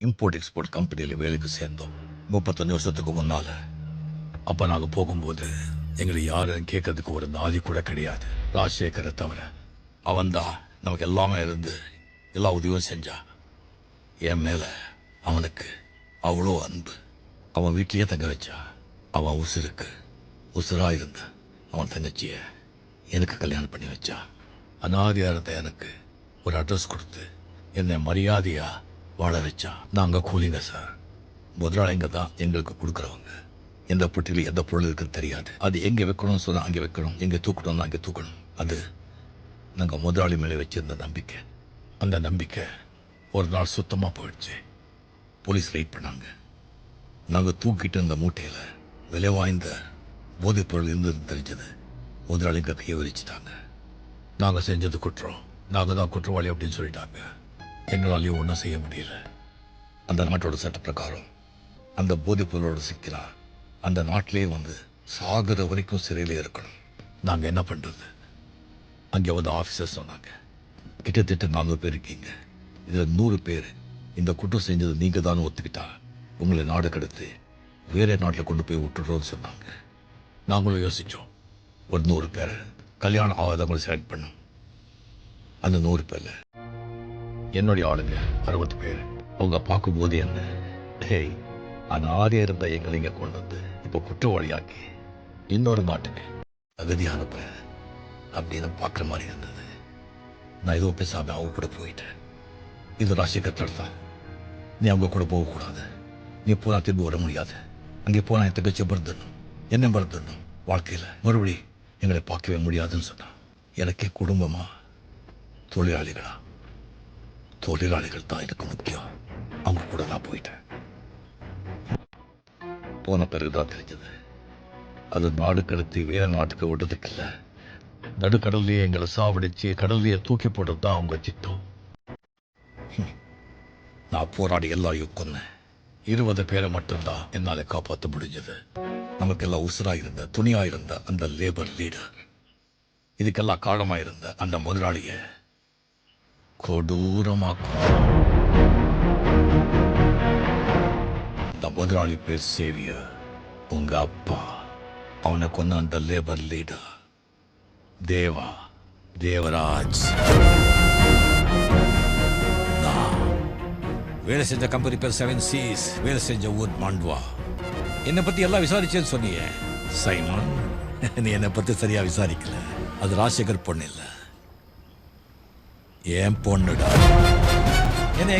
Import export கம்பெனியில் வேலைக்கு சேர்ந்தோம் 35 வருஷத்துக்கு முன்னால். அப்போ நாங்கள் போகும்போது எங்களை யாரும் கேட்கறதுக்கு ஒரு நாதி கூட கிடையாது. ராஜசேகரை தவிர அவன்தான் நமக்கு எல்லாமே இருந்து எல்லா உதவியும் செஞ்சான். என் மேலே அவனுக்கு அவ்வளோ அன்பு. அவன் வீட்லேயே தங்க வச்சான். அவன் உசுருக்கு உசுராக இருந்த அவன் தங்கச்சியை எனக்கு கல்யாணம் பண்ணி வச்சான். அனாதையாக இருந்த எனக்கு ஒரு அட்ரஸ் கொடுத்து என்னை மரியாதையாக வாழ வச்சான். நாங்கள் கூலிங்க சார். முதலாளிங்க தான் எங்களுக்கு கொடுக்குறவங்க. எந்த பொட்டியில் எந்த பொருள் இருக்குன்னு தெரியாது. அது எங்கே வைக்கணும்னு சொன்னால் அங்கே வைக்கணும், எங்கே தூக்கணும்னா அங்கே தூக்கணும். அது நாங்கள் முதலாளி மேலே வச்சிருந்த நம்பிக்கை. அந்த நம்பிக்கை ஒரு நாள் சுத்தமாக போயிடுச்சு. போலீஸ் ரைட் பண்ணாங்க. நாங்கள் தூக்கிட்டு இருந்த மூட்டையில் விலை வாய்ந்த போதைப் பொருள் இருந்தது தெரிஞ்சது. முதலாளிங்க கையை விரிச்சிட்டாங்க. நாங்கள் செஞ்சது குற்றம், நாங்கள் தான் குற்றவாளி அப்படின்னு சொல்லிட்டாங்க. எங்களாலேயும் ஒன்றும் செய்ய முடியல. அந்த நாட்டோட சட்ட பிரகாரம் அந்த போதைப் பொருளோட சிக்கினா அந்த நாட்டிலே வந்து சாகிற வரைக்கும் சிறையில் இருக்கணும். நாங்கள் என்ன பண்ணுறது? அங்கே வந்து ஆஃபீஸர் சொன்னாங்க, கிட்டத்தட்ட 400 பேர் இருக்கீங்க, இதில் 100 பேர் இந்த குற்றம் செஞ்சது நீங்கள் தான் ஒத்துக்கிட்டா உங்களை நாடு கடத்தி வேற நாட்டில் கொண்டு போய் விட்டுடுறோன்னு சொன்னாங்க. நாங்களும் யோசித்தோம். ஒரு 100 பேரை கல்யாணம் ஆகாதவங்களை செலக்ட் பண்ணோம். அந்த 100 பேரில் என்னுடைய ஆளுங்க 60 பேர். அவங்க பார்க்கும்போது என்ன, ஹேய் அனாதையாக இருந்த எங்களை இங்கே கொண்டு வந்து இப்போ குற்றவாளியாக்கி இன்னொரு நாட்டுக்கு அகதி அனுப்ப அப்படின்னு பார்க்குற மாதிரி இருந்தது. நான் ஏதோ பேசாமல் அவங்க கூட போயிட்டேன். இது ராஜசேகர் தான். நீ அவங்க கூட போகக்கூடாது, நீ போனால் திரும்ப வர முடியாது. அங்கே போனால் என் தங்கச்சி மறந்துடணும், என்ன மறந்துடணும், வாழ்க்கையில் மறுபடி எங்களை பார்க்கவே முடியாதுன்னு சொன்னான். எனக்கே குடும்பமா தொழிலாளிகள் தான் எனக்கு முக்கியம். அவங்க கூட நான் போயிட்டேன். போன பிறகுதான் தெரிஞ்சது, அது நாடு கடத்தி வேற நாட்டுக்கு விடுறதுக்கு இல்லை, நடுக்கடல்லையே எங்களை சாவடிச்சு கடல்லையே தூக்கி போடுறது தான் அவங்க திட்டம். நான் போராடி எல்லாரையும் கொன்னேன். 20 பேரை மட்டும்தான் என்னால் காப்பாற்ற முடிஞ்சது. நமக்கெல்லாம் உசுராக இருந்த துணியாக இருந்த அந்த லேபர் லீடர், இதுக்கெல்லாம் காரணமாக இருந்த அந்த முதலாளியை கொடூரமாக்கும். அந்த முதலாளி பேர் சேவியர். உங்க அப்பா அவனை கொன்ன அந்த லேபர் லீடர் தேவராஜ். நான் வேலை செஞ்ச கம்பெனி பேர் 7 Seas, வேலை செஞ்ச ஊர் மாண்ட்வா. என்னை பத்தி எல்லாம் விசாரிச்சேன்னு சொன்னியே சைமன், நீ என்னை பத்தி சரியா விசாரிக்கல. அது ராஜசேகர் பொண்ணு இல்லை, என் பொண்ணுடா. என்னை